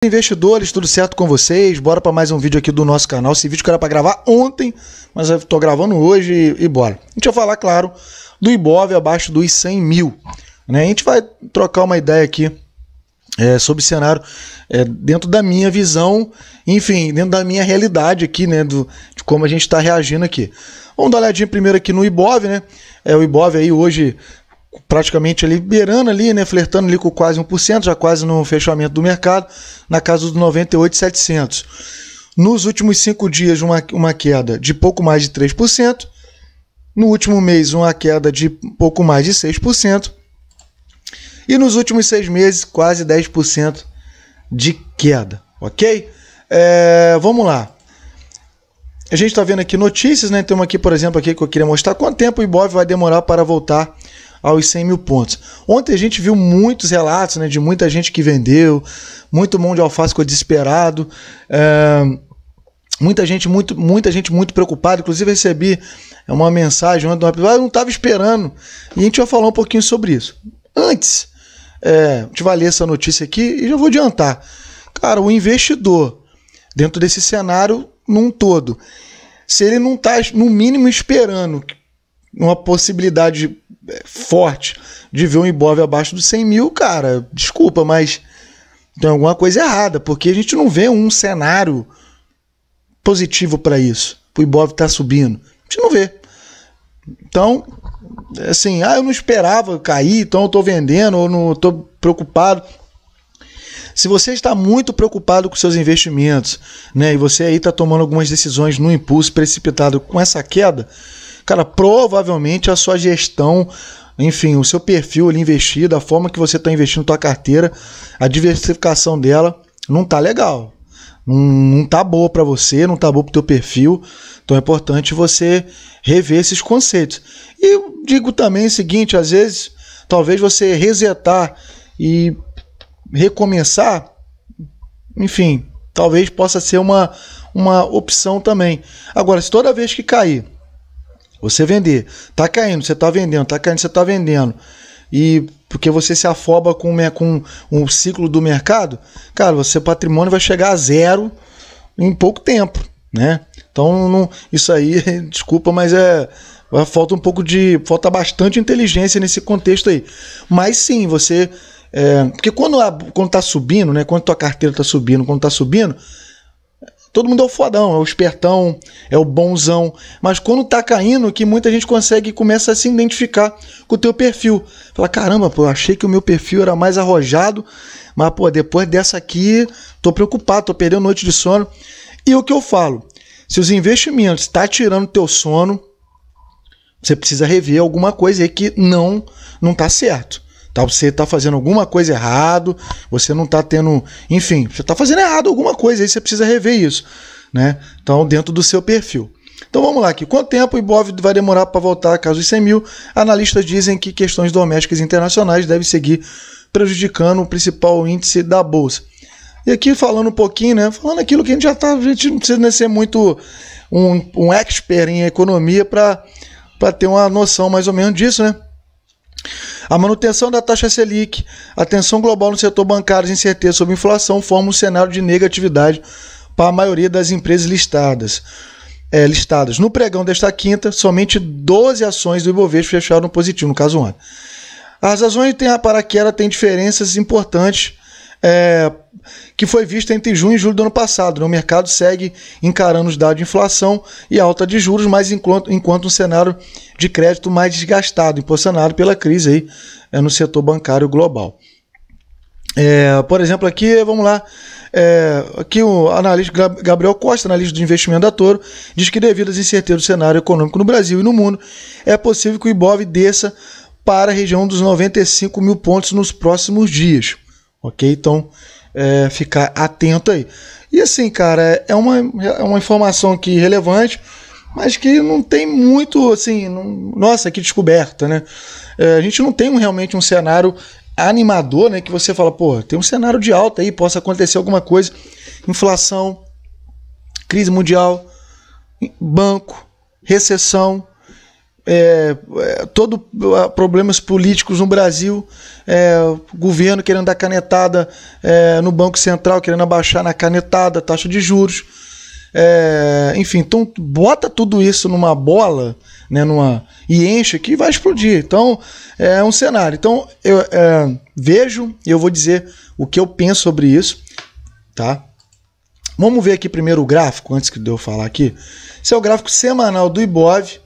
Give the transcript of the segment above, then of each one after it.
Investidores, tudo certo com vocês? Bora para mais um vídeo aqui do nosso canal. Esse vídeo que era para gravar ontem, mas eu tô gravando hoje e bora. A gente vai falar, claro, do Ibov abaixo dos 100 mil. Né? A gente vai trocar uma ideia aqui sobre o cenário dentro da minha visão, enfim, dentro da minha realidade aqui, né? De como a gente está reagindo aqui. Vamos dar uma olhadinha primeiro aqui no Ibov, né? O Ibov aí hoje praticamente ali beirando ali, né, flertando ali com quase 1%, já quase no fechamento do mercado, na casa dos 98.700. Nos últimos 5 dias, uma queda de pouco mais de 3%. No último mês, uma queda de pouco mais de 6%. E nos últimos 6 meses, quase 10% de queda, ok? Vamos lá. A gente está vendo aqui notícias, né? Temos aqui, por exemplo, aqui que eu queria mostrar quanto tempo o Ibov vai demorar para voltar aos 100 mil pontos. Ontem a gente viu muitos relatos, né, de muita gente que vendeu, muito mão de alface ficou desesperado, muita gente muito preocupada. Inclusive recebi uma mensagem ontem, eu não estava esperando, e a gente vai falar um pouquinho sobre isso. Antes, a gente vai ler essa notícia aqui e já vou adiantar. Cara, o investidor, dentro desse cenário num todo, se ele não está no mínimo esperando uma possibilidade forte de ver um Ibov abaixo dos 100 mil, cara, desculpa, mas tem alguma coisa errada, porque a gente não vê um cenário positivo para isso, o Ibov tá subindo, a gente não vê. Então, assim, eu não esperava cair, então eu tô vendendo, ou não tô preocupado. Se você está muito preocupado com seus investimentos, né, e você aí está tomando algumas decisões no impulso precipitado com essa queda, cara, provavelmente a sua gestão, enfim, o seu perfil ali investido, a forma que você está investindo na tua carteira, a diversificação dela não tá legal. Não tá boa para você, não tá boa para o teu perfil. Então é importante você rever esses conceitos. E eu digo também o seguinte, às vezes, talvez você resetar e recomeçar, enfim, talvez possa ser uma opção também. Agora, se toda vez que cair, você vender, tá caindo, você tá vendendo, tá caindo, você tá vendendo, e porque você se afoba com o ciclo do mercado, cara, o seu patrimônio vai chegar a zero em pouco tempo, né? Então, isso aí, desculpa, mas falta bastante inteligência nesse contexto aí. Mas sim, você porque quando tá subindo, né? Quando tua carteira tá subindo, todo mundo é o fodão, é o espertão, é o bonzão. Mas quando tá caindo, que muita gente começa a se identificar com o teu perfil. Fala, caramba, pô, eu achei que o meu perfil era mais arrojado, mas, pô, depois dessa aqui, tô preocupado, tô perdendo noite de sono. E o que eu falo, se os investimentos tá tirando teu sono, você precisa rever alguma coisa aí que não tá certo. Tá, você está fazendo alguma coisa errado, você não está tendo, enfim, você está fazendo errado alguma coisa, aí você precisa rever isso, né? Então, dentro do seu perfil. Então vamos lá aqui, quanto tempo o Ibov vai demorar para voltar a casa dos 100 mil? Analistas dizem que questões domésticas e internacionais devem seguir prejudicando o principal índice da Bolsa. E aqui falando um pouquinho, né? Falando aquilo que a gente não precisa ser muito um expert em economia para ter uma noção mais ou menos disso, né? A manutenção da taxa Selic, a tensão global no setor bancário e incerteza sobre inflação formam um cenário de negatividade para a maioria das empresas listadas. No pregão desta quinta, somente 12 ações do Ibovespa fecharam no positivo, no caso ontem. As razões para a queda têm diferenças importantes que foi vista entre junho e julho do ano passado. O mercado segue encarando os dados de inflação e alta de juros, mas enquanto um cenário de crédito mais desgastado, impulsionado pela crise aí, no setor bancário global. Por exemplo, aqui, vamos lá, aqui o analista Gabriel Costa, analista de investimento da Toro, diz que devido às incertezas do cenário econômico no Brasil e no mundo, é possível que o Ibov desça para a região dos 95 mil pontos nos próximos dias. Ok? Então, ficar atento aí. E assim, cara, é uma informação aqui relevante, mas que não tem muito, assim, nossa, que descoberta, né? A gente não tem realmente um cenário animador, né? Que você fala, pô, tem um cenário de alta aí, possa acontecer alguma coisa. Inflação, crise mundial, banco, recessão, problemas políticos no Brasil, governo querendo dar canetada no Banco Central, querendo abaixar na canetada a taxa de juros. Enfim, então bota tudo isso numa bola, né, e enche que vai explodir. Então é um cenário. Então eu vejo e eu vou dizer o que eu penso sobre isso, tá? Vamos ver aqui primeiro o gráfico, antes de eu falar aqui. Esse é o gráfico semanal do Ibov,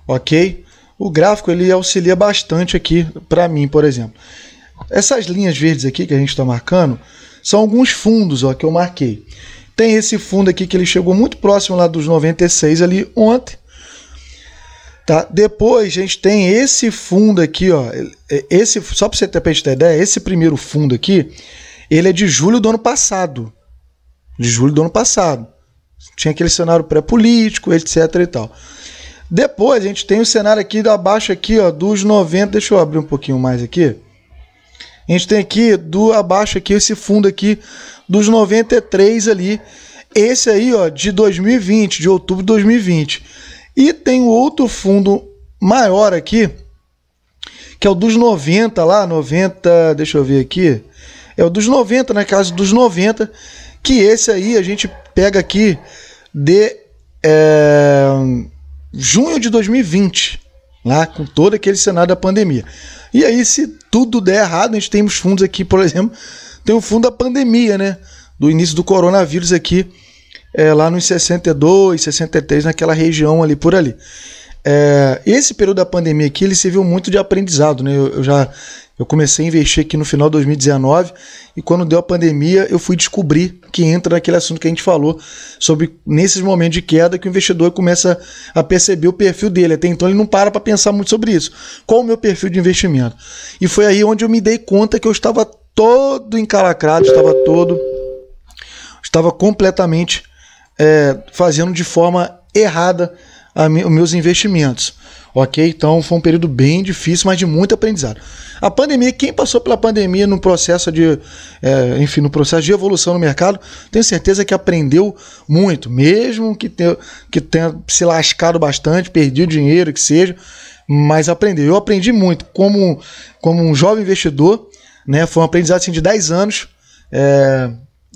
ok? O gráfico ele auxilia bastante aqui para mim, por exemplo. Essas linhas verdes aqui que a gente está marcando são alguns fundos, ó, que eu marquei. Tem esse fundo aqui que ele chegou muito próximo lá dos 96 ali ontem. Tá? Depois a gente tem esse fundo aqui, ó. Só para você ter ideia, esse primeiro fundo aqui, ele é de julho do ano passado. De julho do ano passado. Tinha aquele cenário pré-político, etc e tal. Depois a gente tem o cenário aqui abaixo aqui, ó, dos 90. Deixa eu abrir um pouquinho mais aqui. A gente tem aqui abaixo aqui esse fundo aqui dos 93 ali. Esse aí, ó, de 2020, de outubro de 2020. E tem o outro fundo maior aqui, que é o dos 90 lá, 90, deixa eu ver aqui. É o dos 90, na casa dos 90, que esse aí a gente pega aqui de junho de 2020, lá com todo aquele cenário da pandemia. E aí, se tudo der errado, a gente tem os fundos aqui, por exemplo, tem o fundo da pandemia, né? Do início do coronavírus aqui, lá nos 62, 63, naquela região ali, por ali. Esse período da pandemia aqui, ele serviu muito de aprendizado, né? Eu comecei a investir aqui no final de 2019 e quando deu a pandemia eu fui descobrir que entra naquele assunto que a gente falou sobre nesses momentos de queda que o investidor começa a perceber o perfil dele. Até então ele não para pensar muito sobre isso. Qual o meu perfil de investimento? E foi aí onde eu me dei conta que eu estava todo encalacrado, estava completamente fazendo de forma errada os meus investimentos. Ok? Então foi um período bem difícil, mas de muito aprendizado. A pandemia, quem passou pela pandemia no processo de evolução no mercado, tenho certeza que aprendeu muito, mesmo que tenha se lascado bastante, perdido dinheiro, que seja, mas aprendeu. Eu aprendi muito como um jovem investidor, né? Foi um aprendizado assim, de 10 anos,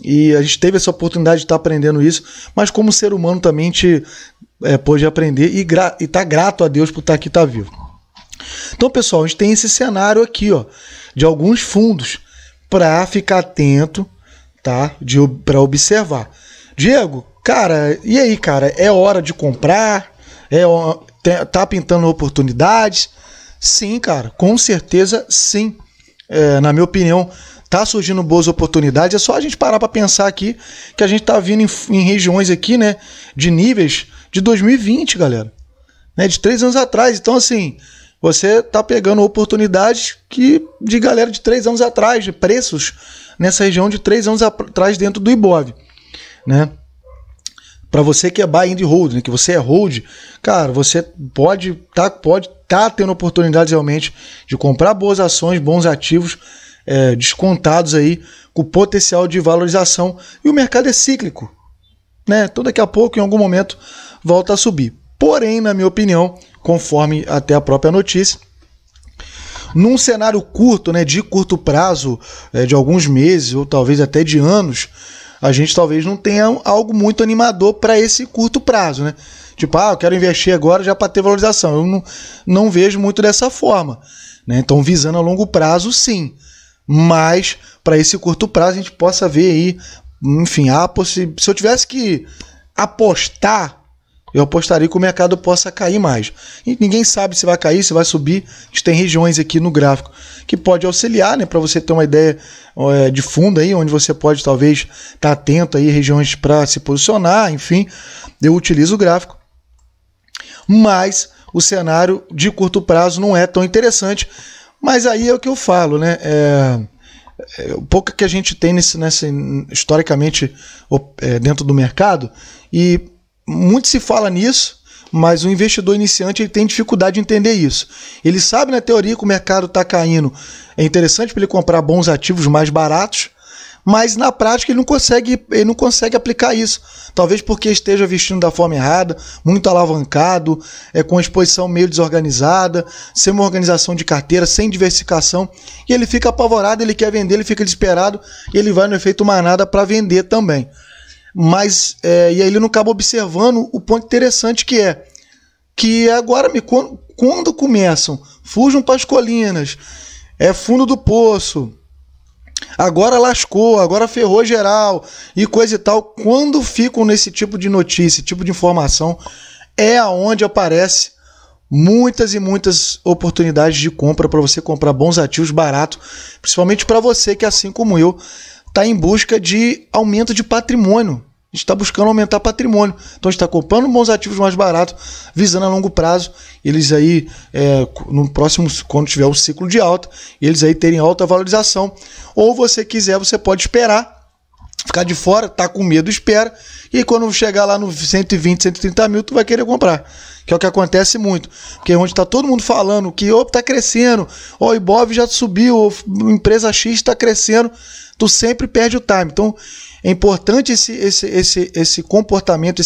e a gente teve essa oportunidade de estar aprendendo isso, mas como ser humano também pôde aprender e tá grato a Deus por estar aqui, tá vivo. Então, pessoal, a gente tem esse cenário aqui, ó, de alguns fundos para ficar atento, tá? Para observar. Diego, cara, e aí, cara? É hora de comprar? Tá pintando oportunidades? Sim, cara, com certeza sim. Na minha opinião, tá surgindo boas oportunidades. É só a gente parar para pensar aqui que a gente tá vindo em regiões aqui, né, de níveis de 2020, galera, né, de 3 anos atrás. Então, assim, você tá pegando oportunidades de galera de 3 anos atrás, de preços nessa região de 3 anos atrás dentro do Ibov, né? Para você que é buy and hold, né, que você é hold, cara, você pode tá tendo oportunidades realmente de comprar boas ações, bons ativos, descontados aí, com potencial de valorização. E o mercado é cíclico, né? Então daqui a pouco, em algum momento, volta a subir. Porém, na minha opinião, conforme até a própria notícia, num cenário curto, né, de curto prazo, de alguns meses ou talvez até de anos, a gente talvez não tenha algo muito animador para esse curto prazo, né? Tipo, eu quero investir agora já para ter valorização. Eu não vejo muito dessa forma, né? Então, visando a longo prazo, sim. Mas, para esse curto prazo, a gente possa ver aí, enfim, se eu tivesse que apostar, eu apostaria que o mercado possa cair mais. E ninguém sabe se vai cair, se vai subir. A gente tem regiões aqui no gráfico que pode auxiliar, né, para você ter uma ideia de fundo aí, onde você pode talvez estar atento aí, regiões para se posicionar, enfim. Eu utilizo o gráfico. Mas o cenário de curto prazo não é tão interessante. Mas aí é o que eu falo, né? O pouco que a gente tem historicamente dentro do mercado, e muito se fala nisso, mas o investidor iniciante ele tem dificuldade de entender isso. Ele sabe na teoria que o mercado está caindo, é interessante para ele comprar bons ativos mais baratos, mas na prática ele não consegue aplicar isso. Talvez porque esteja vestindo da forma errada, muito alavancado, com a exposição meio desorganizada, sem uma organização de carteira, sem diversificação, e ele fica apavorado, ele quer vender, ele fica desesperado, e ele vai no efeito manada para vender também. Mas, e aí ele não acaba observando o ponto interessante que agora, quando começam, fujam para as colinas, fundo do poço, agora lascou, agora ferrou geral e coisa e tal. Quando ficam nesse tipo de notícia, tipo de informação, é aonde aparece muitas e muitas oportunidades de compra para você comprar bons ativos baratos, principalmente para você que, assim como eu, está em busca de aumento de patrimônio. A gente está buscando aumentar patrimônio. Então a gente está comprando bons ativos mais baratos, visando a longo prazo, eles aí, no próximo, quando tiver um ciclo de alta, eles aí terem alta valorização. Ou você quiser, você pode esperar, ficar de fora, tá com medo, espera, e aí quando chegar lá no 120, 130 mil, tu vai querer comprar. Que é o que acontece muito. Porque onde está todo mundo falando que está crescendo, o Ibov já subiu, a empresa X está crescendo, tu sempre perde o time. Então é importante esse comportamento,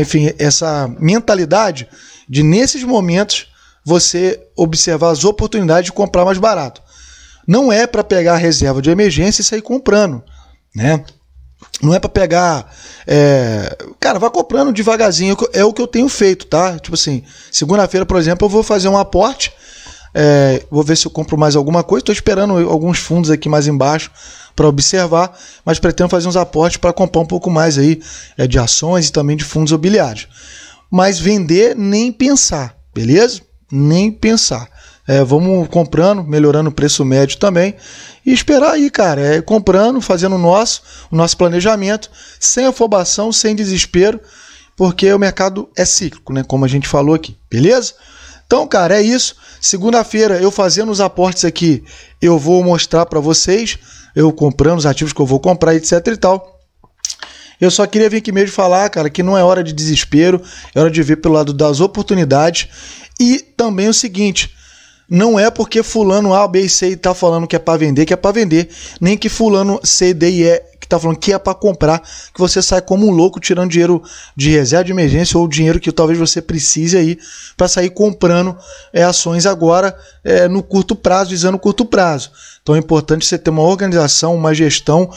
enfim, essa mentalidade de, nesses momentos, você observar as oportunidades de comprar mais barato. Não é para pegar a reserva de emergência e sair comprando, né? Não é para pegar... Cara, vai comprando devagarzinho. É o que eu tenho feito, tá? Tipo assim, segunda-feira, por exemplo, eu vou fazer um aporte. Vou ver se eu compro mais alguma coisa. Estou esperando alguns fundos aqui mais embaixo para observar, mas pretendo fazer uns aportes para comprar um pouco mais aí de ações e também de fundos imobiliários. Mas vender, nem pensar, beleza? Nem pensar. Vamos comprando, melhorando o preço médio também e esperar aí, cara, comprando, fazendo o nosso planejamento, sem afobação, sem desespero, porque o mercado é cíclico, né? Como a gente falou aqui, beleza? Então, cara, é isso. Segunda-feira, eu fazendo os aportes aqui, eu vou mostrar para vocês, eu comprando os ativos que eu vou comprar, etc e tal. Eu só queria vir aqui mesmo falar, cara, que não é hora de desespero, é hora de ver pelo lado das oportunidades. E também o seguinte, não é porque fulano A, B e C tá falando que é para vender, nem que fulano C, D e E que tá falando que é para comprar, que você sai como um louco tirando dinheiro de reserva de emergência ou dinheiro que talvez você precise aí para sair comprando ações agora no curto prazo, visando o curto prazo. Então é importante você ter uma organização, uma gestão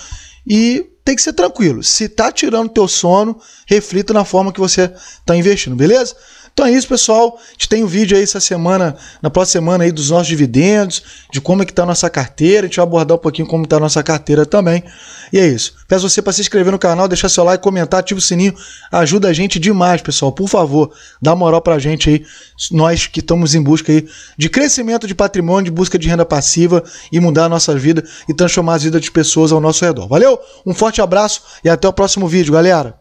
e tem que ser tranquilo. Se tá tirando teu sono, reflita na forma que você tá investindo, beleza? Então é isso, pessoal. A gente tem um vídeo aí essa semana, na próxima semana aí, dos nossos dividendos, de como é que tá a nossa carteira. A gente vai abordar um pouquinho como tá a nossa carteira também. E é isso. Peço você para se inscrever no canal, deixar seu like, comentar, ativa o sininho. Ajuda a gente demais, pessoal. Por favor, dá moral pra gente aí. Nós que estamos em busca aí de crescimento de patrimônio, de busca de renda passiva e mudar a nossa vida e transformar as vidas de pessoas ao nosso redor. Valeu? Um forte abraço e até o próximo vídeo, galera.